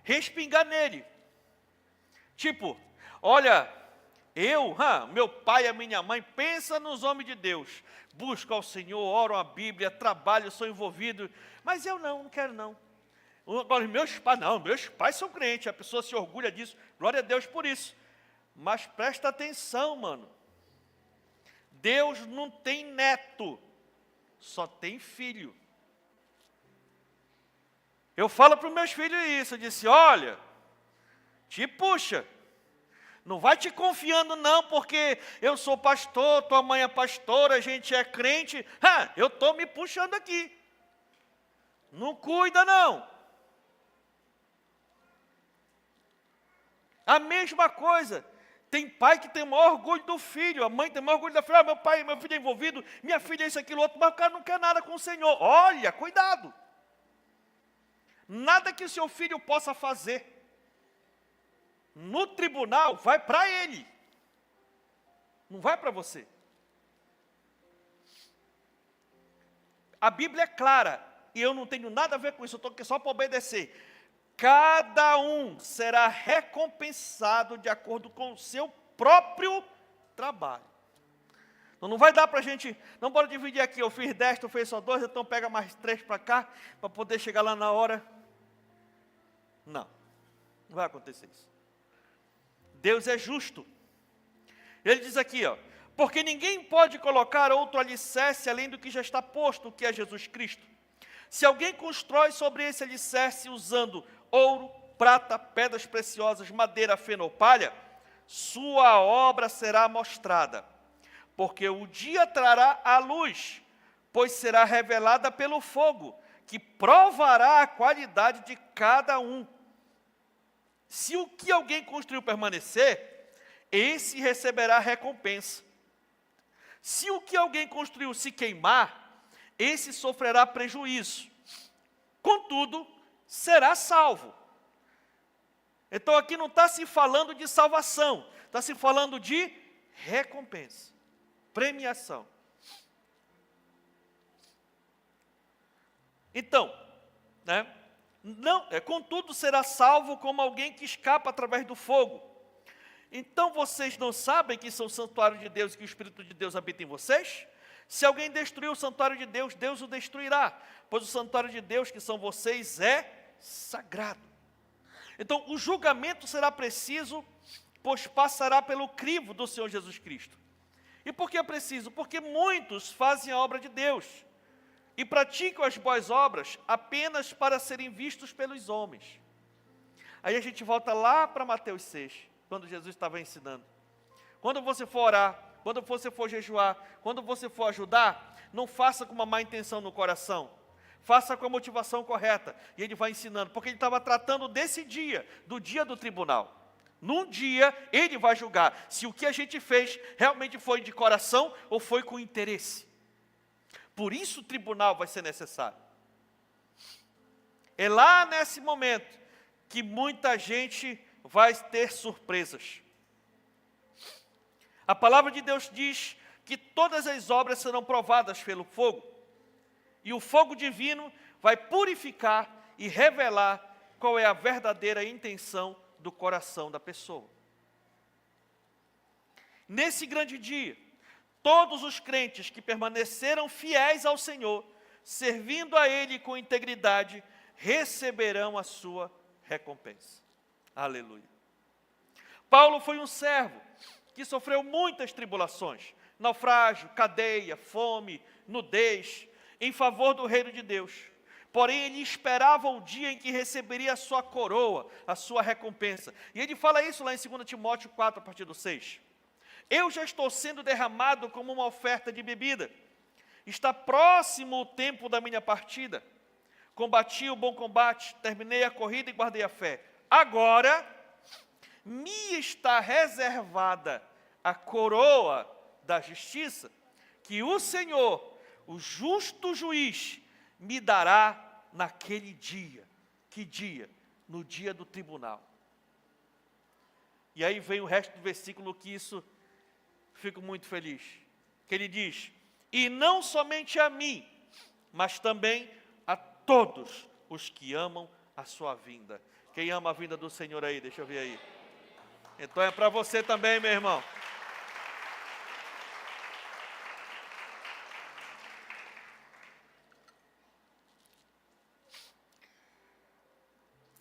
respingar nele. Tipo, olha, meu pai e a minha mãe, pensa nos homens de Deus. Buscam ao Senhor, oram a Bíblia, trabalham, são envolvidos. Mas eu não quero não. Agora, meus pais são crentes, a pessoa se orgulha disso, glória a Deus por isso. Mas presta atenção, mano. Deus não tem neto, só tem filho. Eu falo para os meus filhos isso, eu disse: olha, te puxa, não vai te confiando não, porque eu sou pastor, tua mãe é pastora, a gente é crente, eu estou me puxando aqui. Não cuida não. A mesma coisa, tem pai que tem o maior orgulho do filho, a mãe tem o maior orgulho da filha, meu filho é envolvido, minha filha é isso, aquilo, outro, mas o cara não quer nada com o Senhor. Olha, cuidado. Nada que o seu filho possa fazer no tribunal vai para ele, não vai para você. A Bíblia é clara, e eu não tenho nada a ver com isso, eu estou aqui só para obedecer. Cada um será recompensado de acordo com o seu próprio trabalho. Então não vai dar para a gente, não pode dividir aqui, eu fiz 10, tu fez só 2, então pega mais 3 para cá, para poder chegar lá na hora. Não vai acontecer isso. Deus é justo. Ele diz aqui, ó, porque ninguém pode colocar outro alicerce além do que já está posto, que é Jesus Cristo. Se alguém constrói sobre esse alicerce usando ouro, prata, pedras preciosas, madeira, feno ou palha, sua obra será mostrada, porque o dia trará a luz, pois será revelada pelo fogo, que provará a qualidade de cada um. Se o que alguém construiu permanecer, esse receberá recompensa. Se o que alguém construiu se queimar, esse sofrerá prejuízo. Contudo, será salvo. Então aqui não está se falando de salvação, está se falando de recompensa, premiação. Então, contudo será salvo como alguém que escapa através do fogo. Então vocês não sabem que são o santuário de Deus e que o Espírito de Deus habita em vocês? Se alguém destruir o santuário de Deus, Deus o destruirá, pois o santuário de Deus, que são vocês, é sagrado. Então o julgamento será preciso, pois passará pelo crivo do Senhor Jesus Cristo. E por que é preciso? Porque muitos fazem a obra de Deus e praticam as boas obras apenas para serem vistos pelos homens. Aí a gente volta lá para Mateus 6, quando Jesus estava ensinando. Quando você for orar, quando você for jejuar, quando você for ajudar, não faça com uma má intenção no coração. Faça com a motivação correta. E ele vai ensinando, porque ele estava tratando desse dia, do dia do tribunal. Num dia, ele vai julgar se o que a gente fez realmente foi de coração ou foi com interesse. Por isso o tribunal vai ser necessário. É lá nesse momento que muita gente vai ter surpresas. A palavra de Deus diz que todas as obras serão provadas pelo fogo. E o fogo divino vai purificar e revelar qual é a verdadeira intenção do coração da pessoa. Nesse grande dia, todos os crentes que permaneceram fiéis ao Senhor, servindo a Ele com integridade, receberão a sua recompensa. Aleluia. Paulo foi um servo que sofreu muitas tribulações, naufrágio, cadeia, fome, nudez, em favor do reino de Deus. Porém, ele esperava o dia em que receberia a sua coroa, a sua recompensa. E ele fala isso lá em 2 Timóteo 4, a partir do 6. Eu já estou sendo derramado como uma oferta de bebida. Está próximo o tempo da minha partida. Combati o bom combate, terminei a corrida e guardei a fé. Agora, me está reservada a coroa da justiça, que o Senhor, o justo juiz, me dará naquele dia. Que dia? No dia do tribunal. E aí vem o resto do versículo que isso, fico muito feliz. Que ele diz, e não somente a mim, mas também a todos os que amam a sua vinda. Quem ama a vinda do Senhor aí, deixa eu ver aí. Então é para você também, meu irmão.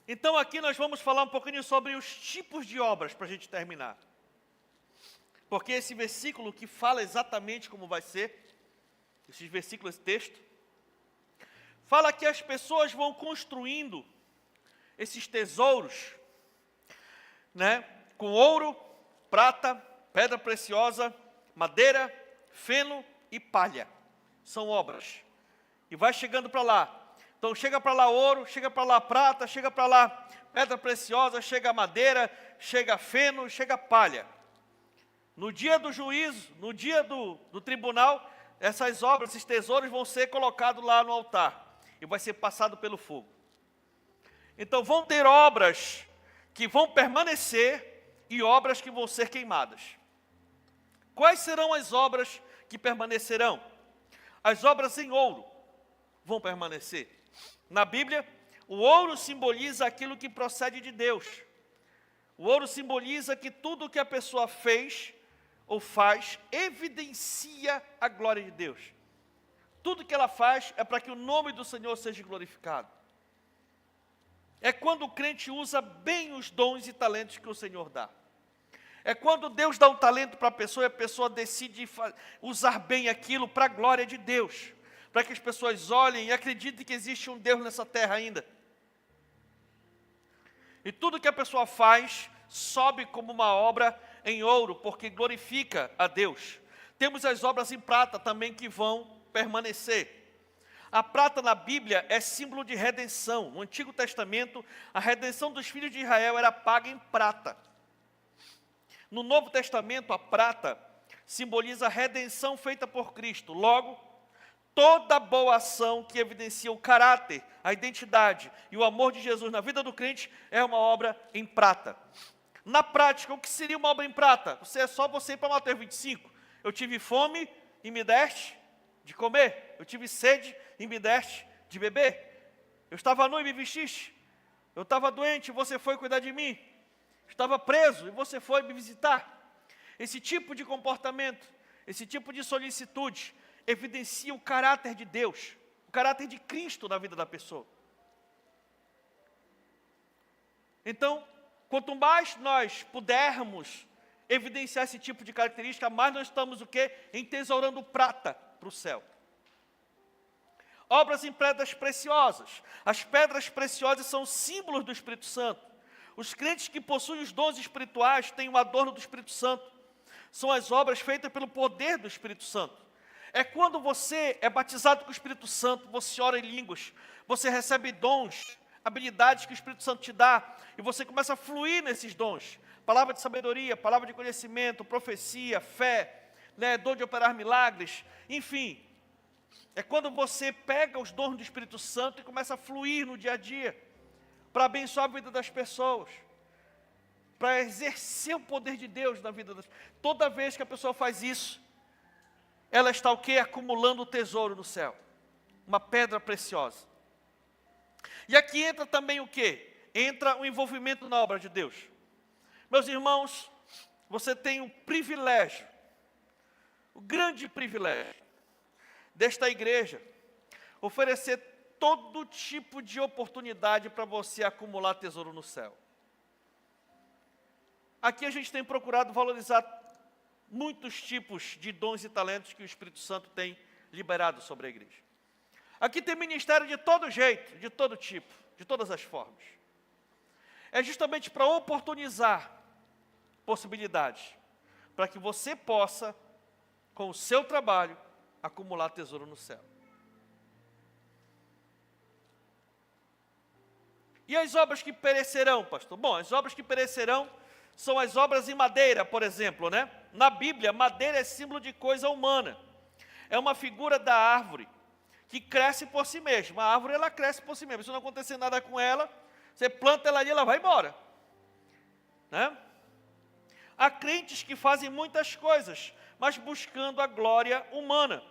Então aqui nós vamos falar um pouquinho sobre os tipos de obras, para a gente terminar. Porque esse versículo que fala exatamente como vai ser, esses versículos, esse texto, fala que as pessoas vão construindo esses tesouros, com ouro, prata, pedra preciosa, madeira, feno e palha. São obras. E vai chegando para lá. Então chega para lá ouro, chega para lá prata, chega para lá pedra preciosa, chega madeira, chega feno, chega palha. No dia do juízo, no dia do tribunal, essas obras, esses tesouros vão ser colocados lá no altar. E vai ser passado pelo fogo. Então vão ter obras que vão permanecer e obras que vão ser queimadas. Quais serão as obras que permanecerão? As obras em ouro vão permanecer. Na Bíblia, o ouro simboliza aquilo que procede de Deus. O ouro simboliza que tudo que a pessoa fez ou faz evidencia a glória de Deus. Tudo que ela faz é para que o nome do Senhor seja glorificado. É quando o crente usa bem os dons e talentos que o Senhor dá. É quando Deus dá um talento para a pessoa e a pessoa decide usar bem aquilo para a glória de Deus. Para que as pessoas olhem e acreditem que existe um Deus nessa terra ainda. E tudo que a pessoa faz sobe como uma obra em ouro, porque glorifica a Deus. Temos as obras em prata também que vão permanecer. A prata na Bíblia é símbolo de redenção. No Antigo Testamento, a redenção dos filhos de Israel era paga em prata. No Novo Testamento, a prata simboliza a redenção feita por Cristo. Logo, toda boa ação que evidencia o caráter, a identidade e o amor de Jesus na vida do crente é uma obra em prata. Na prática, o que seria uma obra em prata? É só você ir para Mateus 25. Eu tive fome e me deste de comer. Eu tive sede e me deste de beber. Eu estava nu e me vestiste. Eu estava doente e você foi cuidar de mim. Estava preso e você foi me visitar. Esse tipo de comportamento, esse tipo de solicitude, evidencia o caráter de Deus, o caráter de Cristo na vida da pessoa. Então, quanto mais nós pudermos evidenciar esse tipo de característica, mais nós estamos o quê? Entesourando prata para o céu. Obras em pedras preciosas. As pedras preciosas são símbolos do Espírito Santo. Os crentes que possuem os dons espirituais têm o adorno do Espírito Santo. São as obras feitas pelo poder do Espírito Santo. É quando você é batizado com o Espírito Santo, você ora em línguas, você recebe dons, habilidades que o Espírito Santo te dá, e você começa a fluir nesses dons. Palavra de sabedoria, palavra de conhecimento, profecia, fé, dom de operar milagres, enfim. É quando você pega os dons do Espírito Santo e começa a fluir no dia a dia, para abençoar a vida das pessoas, para exercer o poder de Deus na vida das pessoas. Toda vez que a pessoa faz isso, ela está o quê? Acumulando o tesouro no céu. Uma pedra preciosa. E aqui entra também o quê? Entra o envolvimento na obra de Deus. Meus irmãos, você tem o privilégio, o grande privilégio, desta igreja, oferecer todo tipo de oportunidade para você acumular tesouro no céu. Aqui a gente tem procurado valorizar muitos tipos de dons e talentos que o Espírito Santo tem liberado sobre a igreja. Aqui tem ministério de todo jeito, de todo tipo, de todas as formas. É justamente para oportunizar possibilidades, para que você possa, com o seu trabalho, acumular tesouro no céu. E as obras que perecerão, pastor? Bom, as obras que perecerão são as obras em madeira, por exemplo, né? Na Bíblia, madeira é símbolo de coisa humana. É uma figura da árvore que cresce por si mesma. A árvore, ela cresce por si mesma. Se não acontecer nada com ela, você planta ela ali, ela vai embora. Né? Há crentes que fazem muitas coisas, mas buscando a glória humana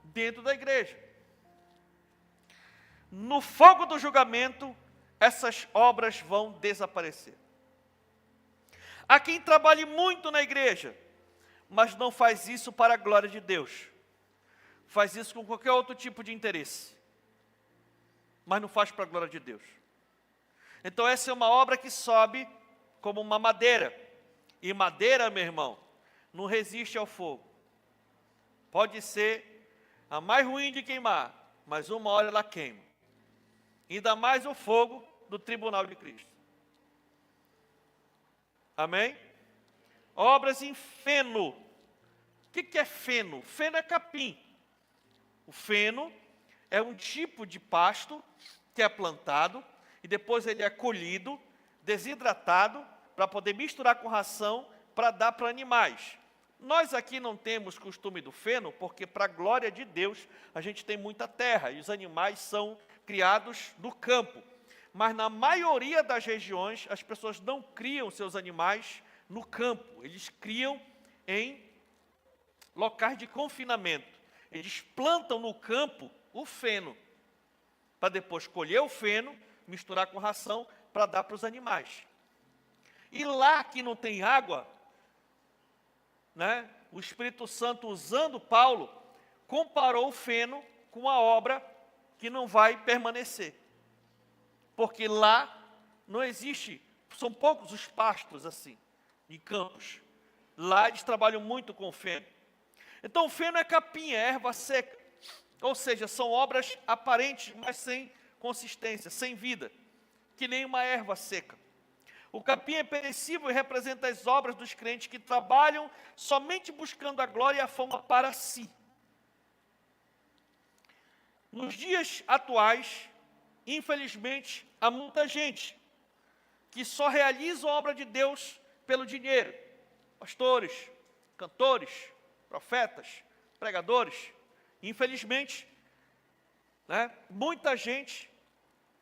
dentro da igreja. No fogo do julgamento, essas obras vão desaparecer. Há quem trabalhe muito na igreja, mas não faz isso para a glória de Deus. Faz isso com qualquer outro tipo de interesse, mas não faz para a glória de Deus. Então essa é uma obra que sobe como uma madeira. E madeira, meu irmão, não resiste ao fogo. Pode ser a mais ruim de queimar, mas uma hora ela queima. Ainda mais o fogo do tribunal de Cristo. Amém? Obras em feno. O que é feno? Feno é capim. O feno é um tipo de pasto que é plantado e depois ele é colhido, desidratado, para poder misturar com ração para dar para animais. Nós aqui não temos costume do feno, porque para a glória de Deus a gente tem muita terra e os animais são criados no campo. Mas na maioria das regiões as pessoas não criam seus animais no campo, eles criam em locais de confinamento. Eles plantam no campo o feno, para depois colher o feno, misturar com ração para dar para os animais. E lá que não tem água, né, o Espírito Santo, usando Paulo, comparou o feno com a obra que não vai permanecer. Porque lá não existe, são poucos os pastos assim, de campos. Lá eles trabalham muito com o feno. Então o feno é capinha, é erva seca. Ou seja, são obras aparentes, mas sem consistência, sem vida, que nem uma erva seca. O capim é perecível e representa as obras dos crentes que trabalham somente buscando a glória e a fama para si. Nos dias atuais, infelizmente, há muita gente que só realiza a obra de Deus pelo dinheiro. Pastores, cantores, profetas, pregadores. Infelizmente, né, muita gente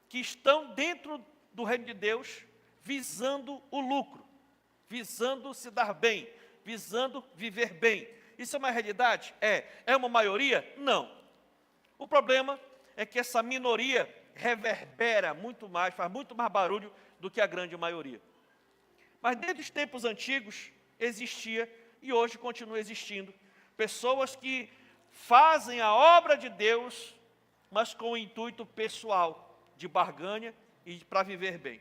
que estão dentro do reino de Deus visando o lucro, visando se dar bem, visando viver bem. Isso é uma realidade? É uma maioria? Não. O problema é que essa minoria reverbera muito mais, faz muito mais barulho do que a grande maioria. Mas desde os tempos antigos existia e hoje continua existindo pessoas que fazem a obra de Deus, mas com o intuito pessoal de barganha e para viver bem.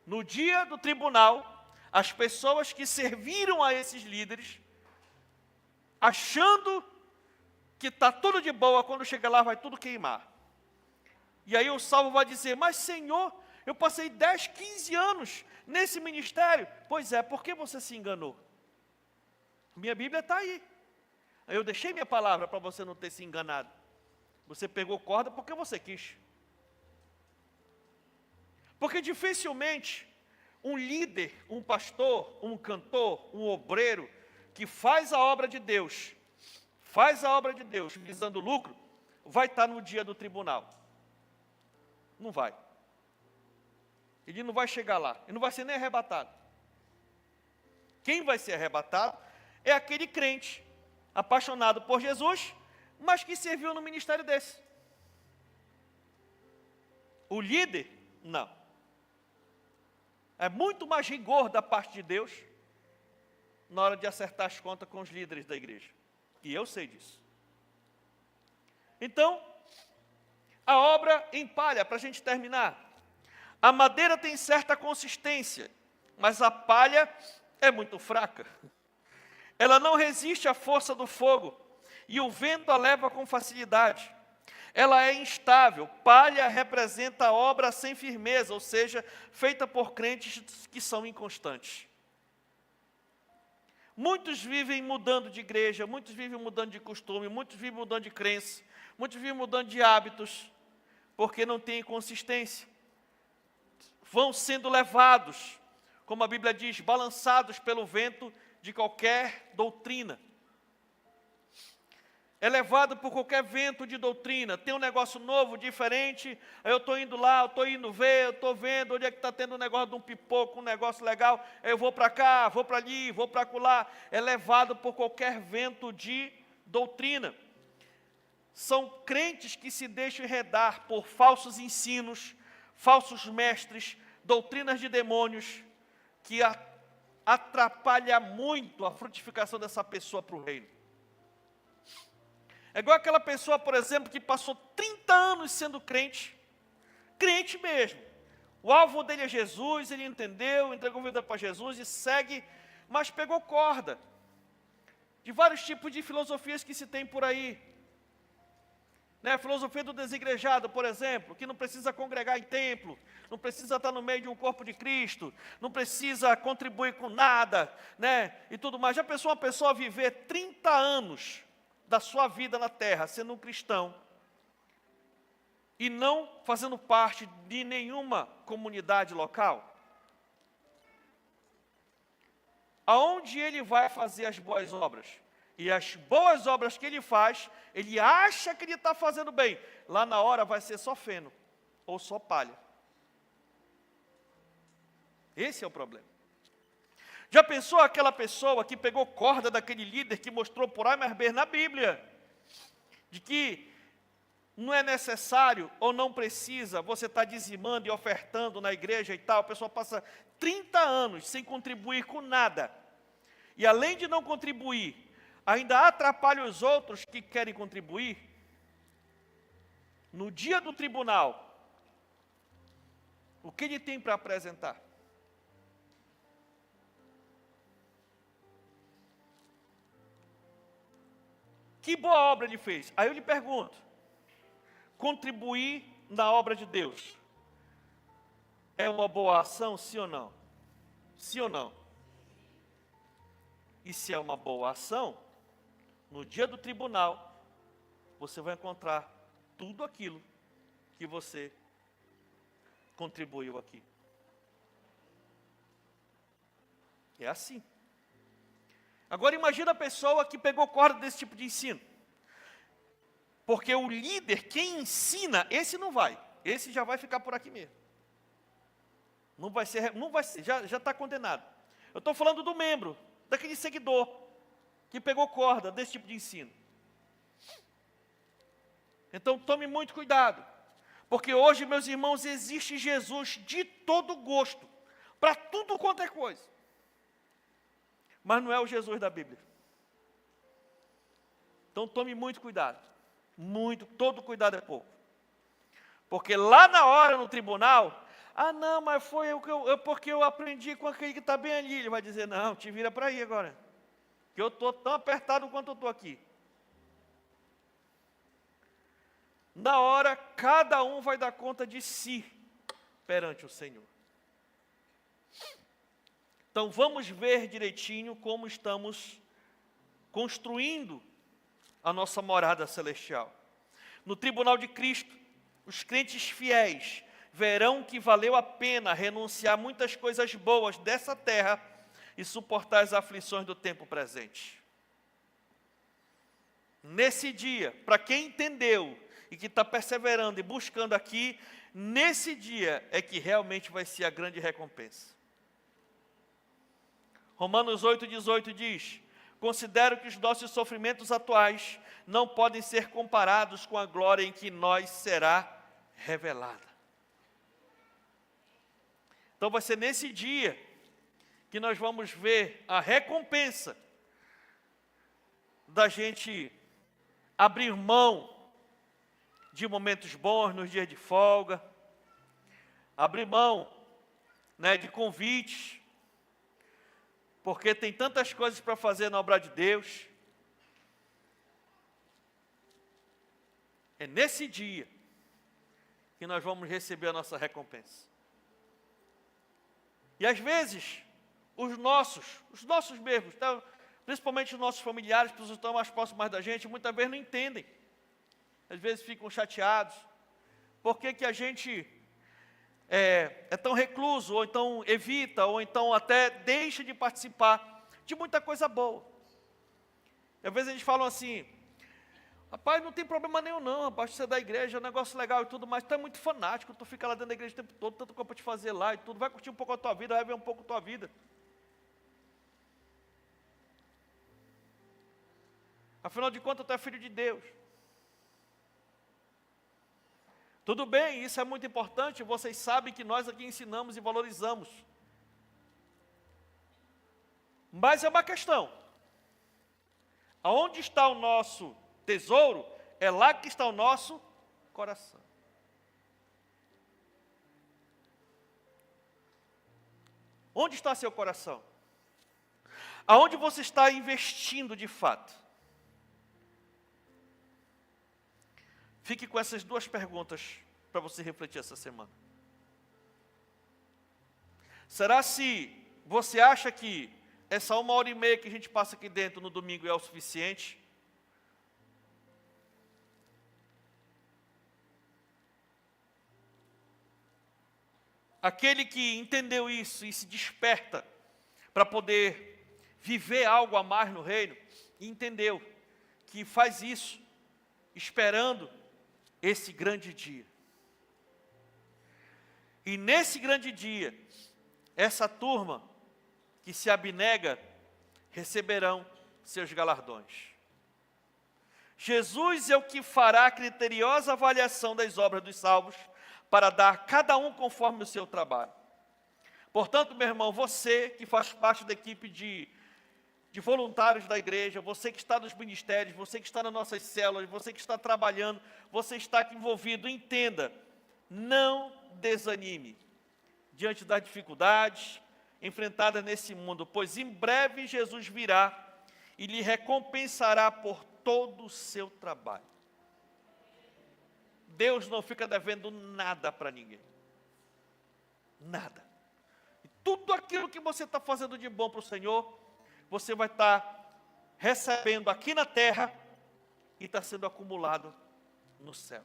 No dia do tribunal, as pessoas que serviram a esses líderes, achando que está tudo de boa, quando chega lá vai tudo queimar. E aí o salvo vai dizer, mas Senhor, eu passei 10, 15 anos nesse ministério. Pois é, por que você se enganou? Minha Bíblia está aí. Eu deixei minha palavra para você não ter se enganado. Você pegou corda porque você quis. Porque dificilmente um líder, um pastor, um cantor, um obreiro que faz a obra de Deus, visando lucro, vai estar no dia do tribunal. Não vai. Ele não vai chegar lá, ele não vai ser nem arrebatado. Quem vai ser arrebatado é aquele crente apaixonado por Jesus, mas que serviu no ministério desse. O líder, não. É muito mais rigor da parte de Deus na hora de acertar as contas com os líderes da igreja. E eu sei disso. Então, a obra em palha, para a gente terminar. A madeira tem certa consistência, mas a palha é muito fraca. Ela não resiste à força do fogo, e o vento a leva com facilidade. Ela é instável. Palha representa a obra sem firmeza, ou seja, feita por crentes que são inconstantes. Muitos vivem mudando de igreja, muitos vivem mudando de costume, muitos vivem mudando de crença, muitos vivem mudando de hábitos, porque não têm consistência. Vão sendo levados, como a Bíblia diz, balançados pelo vento de qualquer doutrina. É levado por qualquer vento de doutrina. Tem um negócio novo, diferente, aí eu estou indo lá, eu estou indo ver, eu estou vendo onde é que está tendo um negócio de um pipoco, um negócio legal, eu vou para cá, vou para ali, vou para acolá. É levado por qualquer vento de doutrina. São crentes que se deixam enredar por falsos ensinos, falsos mestres, doutrinas de demônios, que atrapalha muito a frutificação dessa pessoa para o reino. É igual aquela pessoa, por exemplo, que passou 30 anos sendo crente mesmo. O alvo dele é Jesus, ele entendeu, entregou a vida para Jesus e segue, mas pegou corda de vários tipos de filosofias que se tem por aí. Né, a filosofia do desigrejado, por exemplo, que não precisa congregar em templo, não precisa estar no meio de um corpo de Cristo, não precisa contribuir com nada, né, e tudo mais. Já pensou uma pessoa viver 30 anos da sua vida na terra sendo um cristão e não fazendo parte de nenhuma comunidade local? Aonde ele vai fazer as boas obras? E as boas obras que ele faz, ele acha que ele está fazendo bem. Lá na hora vai ser só feno ou só palha. Esse é o problema. Já pensou aquela pessoa que pegou corda daquele líder que mostrou por A mais B na Bíblia, de que não é necessário ou não precisa você estar dizimando e ofertando na igreja e tal, a pessoa passa 30 anos sem contribuir com nada. e além de não contribuir, ainda atrapalha os outros que querem contribuir, no dia do tribunal, o que ele tem para apresentar? Que boa obra ele fez? Aí eu lhe pergunto, contribuir na obra de Deus é uma boa ação, sim ou não? Sim ou não? E se é uma boa ação, no dia do tribunal, você vai encontrar tudo aquilo que você contribuiu aqui. É assim. Agora imagina a pessoa que pegou corda desse tipo de ensino. Porque o líder, quem ensina, esse não vai. Esse já vai ficar por aqui mesmo. Não vai ser, já está condenado. Eu estou falando do membro, daquele seguidor, que pegou corda desse tipo de ensino. Então tome muito cuidado. Porque hoje, meus irmãos, existe Jesus de todo gosto, para tudo quanto é coisa. Mas não é o Jesus da Bíblia. Então tome muito cuidado. Todo cuidado é pouco. Porque lá na hora, no tribunal, não, mas foi porque eu aprendi com aquele que está bem ali. Ele vai dizer, não, te vira para aí agora. Que eu estou tão apertado quanto eu estou aqui. Na hora, cada um vai dar conta de si perante o Senhor. Então vamos ver direitinho como estamos construindo a nossa morada celestial. No tribunal de Cristo, os crentes fiéis verão que valeu a pena renunciar muitas coisas boas dessa terra e suportar as aflições do tempo presente. Nesse dia, para quem entendeu e que está perseverando e buscando aqui, nesse dia é que realmente vai ser a grande recompensa. Romanos 8,18 diz: considero que os nossos sofrimentos atuais não podem ser comparados com a glória em que nós será revelada. Então vai ser nesse dia que nós vamos ver a recompensa da gente abrir mão de momentos bons nos dias de folga, abrir mão, de convites, porque tem tantas coisas para fazer na obra de Deus. É nesse dia que nós vamos receber a nossa recompensa. E às vezes, os nossos mesmos, principalmente os nossos familiares, pessoas que estão mais próximas da gente, muitas vezes não entendem. Às vezes ficam chateados. Por que a gente é tão recluso, ou então evita, ou então até deixa de participar de muita coisa boa. Às vezes eles falam assim, rapaz, não tem problema nenhum não, rapaz, você é da igreja, é um negócio legal e tudo, mas tu é muito fanático, tu fica lá dentro da igreja o tempo todo, tanto coisa para te fazer lá e tudo, vai curtir um pouco a tua vida, vai ver um pouco a tua vida. Afinal de contas, tu é filho de Deus. Tudo bem, isso é muito importante, vocês sabem que nós aqui ensinamos e valorizamos. Mas é uma questão. Aonde está o nosso tesouro, é lá que está o nosso coração. Onde está seu coração? Aonde você está investindo de fato? Fique com essas duas perguntas para você refletir essa semana. Será se você acha que essa 1h30 que a gente passa aqui dentro no domingo é o suficiente? Aquele que entendeu isso e se desperta para poder viver algo a mais no reino, e entendeu que faz isso esperando esse grande dia. E nesse grande dia, essa turma que se abnega receberão seus galardões. Jesus é o que fará a criteriosa avaliação das obras dos salvos para dar cada um conforme o seu trabalho. Portanto, meu irmão, você que faz parte da equipe de de voluntários da igreja, você que está nos ministérios, você que está nas nossas células, você que está trabalhando, você está aqui envolvido, entenda, não desanime diante das dificuldades enfrentadas nesse mundo, pois em breve Jesus virá e lhe recompensará por todo o seu trabalho. Deus não fica devendo nada para ninguém. Nada. E tudo aquilo que você está fazendo de bom para o Senhor, você vai estar recebendo aqui na terra e está sendo acumulado no céu.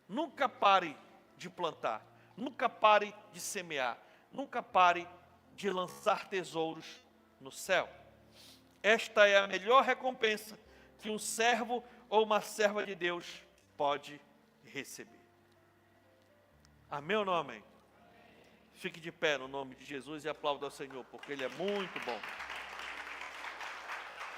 Nunca pare de plantar, nunca pare de semear, nunca pare de lançar tesouros no céu. Esta é a melhor recompensa que um servo ou uma serva de Deus pode receber. Amém ou não amém? Fique de pé no nome de Jesus e aplauda ao Senhor, porque Ele é muito bom.